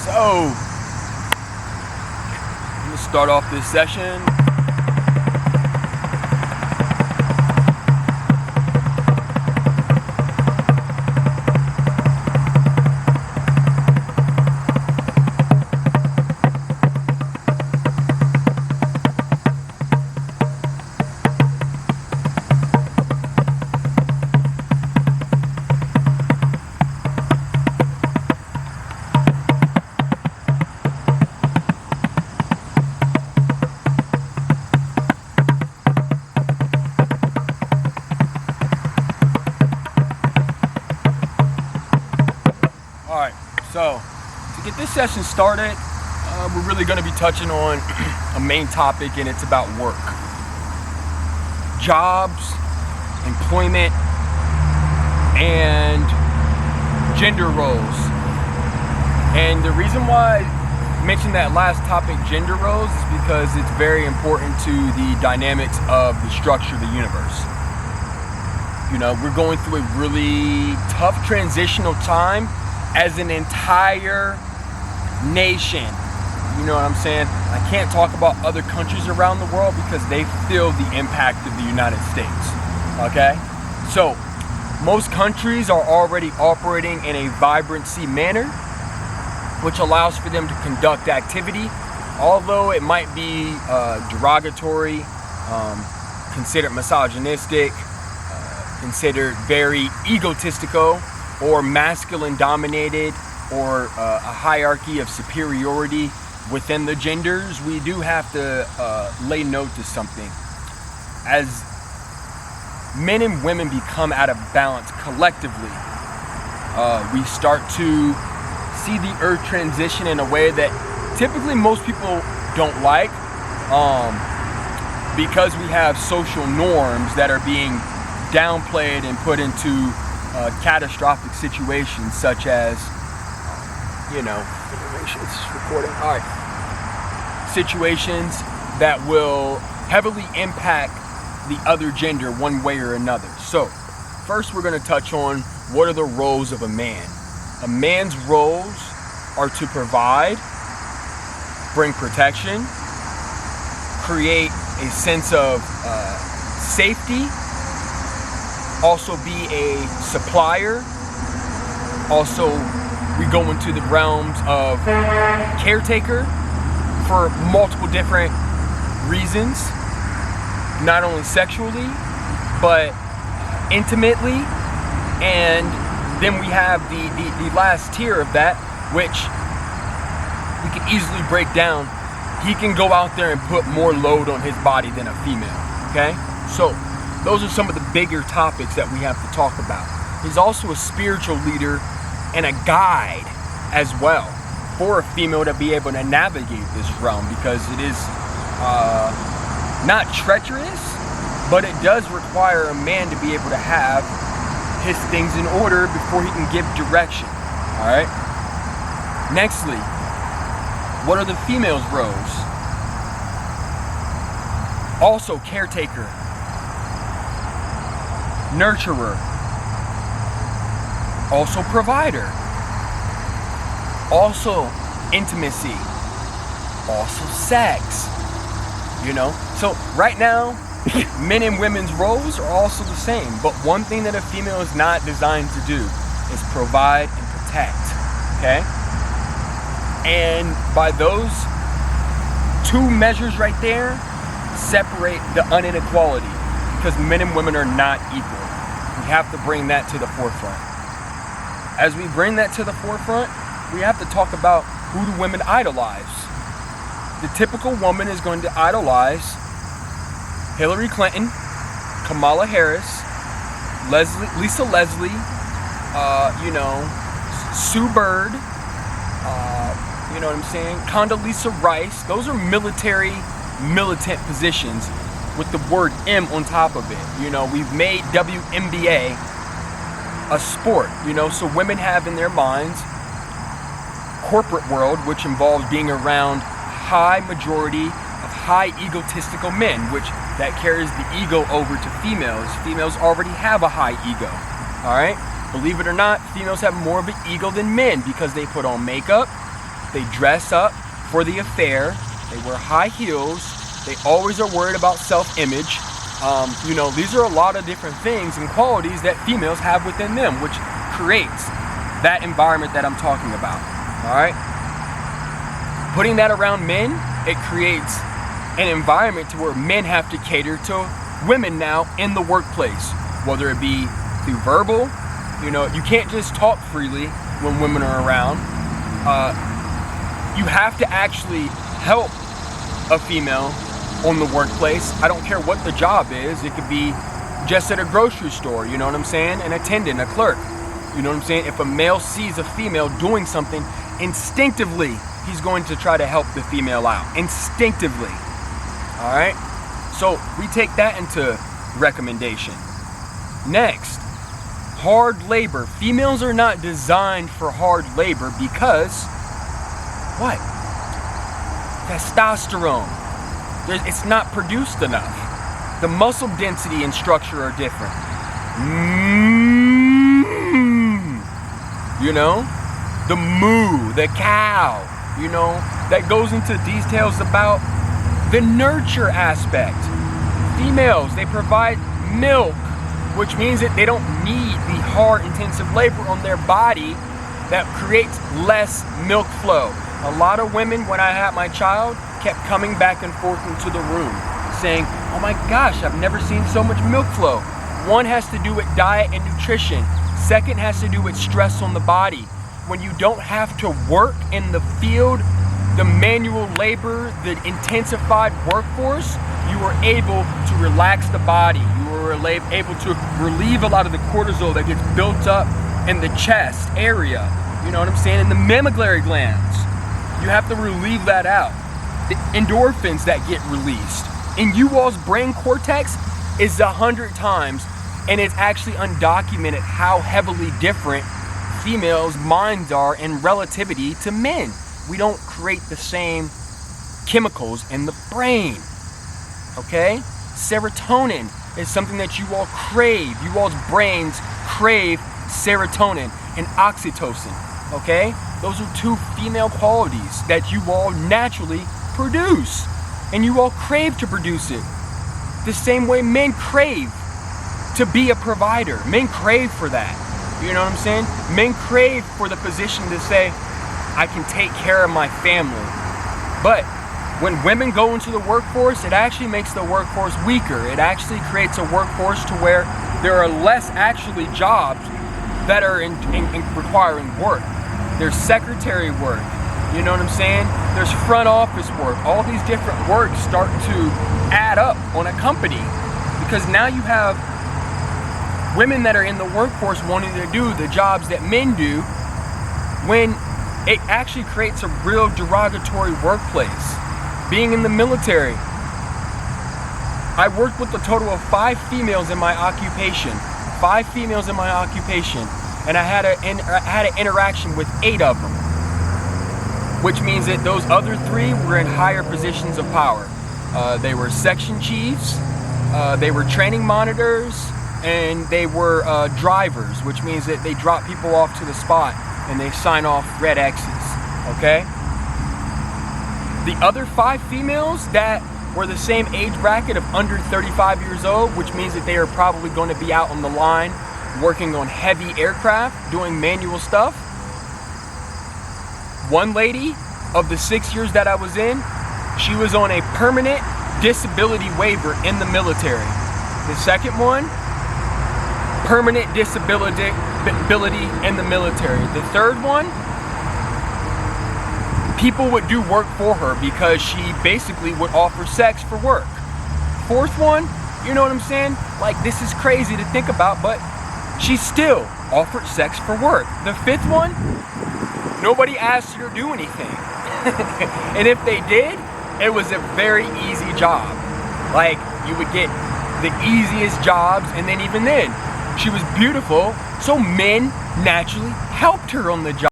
So, I'm gonna start off this session. Alright, so to get this session started, we're really going to be touching on a main topic, and it's about work. Jobs, employment, and gender roles. And the reason why I mentioned that last topic, gender roles, is because it's very important to the dynamics of the structure of the universe. You know, we're going through a really tough transitional time as an entire nation. You know what I'm saying? I can't talk about other countries around the world because they feel the impact of the United States. Okay? So, most countries are already operating in a vibrancy manner, which allows for them to conduct activity, although it might be derogatory, considered misogynistic, considered very egotistical, or masculine dominated, or a hierarchy of superiority within the genders. We do have to lay note to something. As men and women become out of balance collectively, we start to see the earth transition in a way that typically most people don't like, because we have social norms that are being downplayed and put into catastrophic situations, such as, it's recording. All right. Situations that will heavily impact the other gender one way or another. So, first we're going to touch on what are the roles of a man. A man's roles are to provide, bring protection, create a sense of safety, also be a supplier. Also, we go into the realms of caretaker for multiple different reasons, not only sexually, but intimately. And then we have the last tier of that, which we can easily break down. He can go out there and put more load on his body than a female, okay? So, those are some of the bigger topics that we have to talk about. He's also a spiritual leader and a guide as well for a female to be able to navigate this realm, because it is not treacherous, but it does require a man to be able to have his things in order before he can give direction. All right. Nextly, what are the female's roles? Also caretaker, nurturer, also provider, also intimacy, also sex. So right now, men and women's roles are also the same, but one thing that a female is not designed to do is provide and protect. Okay? And by those two measures right there, separate the inequality, because men and women are not equal. We have to bring that to the forefront. As we bring that to the forefront, we have to talk about who do women idolize. The typical woman is going to idolize Hillary Clinton, Kamala Harris, Lisa Leslie, Sue Bird, you know what I'm saying? Condoleezza Rice. Those are militant positions with the word M on top of it. We've made WNBA a sport, so women have in their minds corporate world, which involves being around high majority of high egotistical men, which that carries the ego over to females. Females already have a high ego. All right? Believe it or not, females have more of an ego than men because they put on makeup, They dress up for the affair. They wear high heels. They always are worried about self-image. You know, these are a lot of different things and qualities that females have within them, which creates that environment that I'm talking about. All right? Putting that around men, it creates an environment to where men have to cater to women now in the workplace, whether it be through verbal. You know, you can't just talk freely when women are around. You have to actually help a female on the workplace. I don't care what the job is. It could be just at a grocery store, you know what I'm saying? An attendant, a clerk, you know what I'm saying? If a male sees a female doing something, instinctively, he's going to try to help the female out. Instinctively, all right? So we take that into recommendation. Next, hard labor. Females are not designed for hard labor because, what? Testosterone. It's not produced enough. The muscle density and structure are different. You know? The moo, the cow, you know? That goes into details about the nurture aspect. Females, they provide milk, which means that they don't need the hard, intensive labor on their body that creates less milk flow. A lot of women, when I had my child, kept coming back and forth into the room saying, oh my gosh, I've never seen so much milk flow. One has to do with diet and nutrition. Second has to do with stress on the body. When you don't have to work in the field, the manual labor, the intensified workforce, you are able to relax the body. You are able to relieve a lot of the cortisol that gets built up in the chest area. You know what I'm saying? In the mammillary glands. You have to relieve that out. The endorphins that get released in you all's brain cortex is 100 times, and it's actually undocumented how heavily different females' minds are in relativity to men. We don't create the same chemicals in the brain. Okay? Serotonin is something that you all crave. You all's brains crave serotonin and oxytocin. Okay? Those are two female qualities that you all naturally produce. And you all crave to produce it. The same way men crave to be a provider. Men crave for that. You know what I'm saying? Men crave for the position to say, I can take care of my family. But when women go into the workforce, it actually makes the workforce weaker. It actually creates a workforce to where there are less actually jobs that are in requiring work. There's secretary work, you know what I'm saying? There's front office work. All these different works start to add up on a company because now you have women that are in the workforce wanting to do the jobs that men do, when it actually creates a real derogatory workplace. Being in the military, I worked with a total of 5 females in my occupation. 5 females in my occupation. And I had an interaction with 8 of them, which means that those other 3 were in higher positions of power. They were section chiefs, they were training monitors, and they were drivers, which means that they drop people off to the spot and they sign off red X's, okay? The other 5 females that were the same age bracket of under 35 years old, which means that they are probably going to be out on the line working on heavy aircraft, doing manual stuff. One lady, of the 6 years that I was in, she was on a permanent disability waiver in the military. The second one, permanent disability in the military. The third one, people would do work for her because she basically would offer sex for work. Fourth one, you know what I'm saying? Like, this is crazy to think about, but she still offered sex for work. The 5th one, nobody asked her to do anything. And if they did, it was a very easy job. Like, you would get the easiest jobs, and then even then, she was beautiful, so men naturally helped her on the job.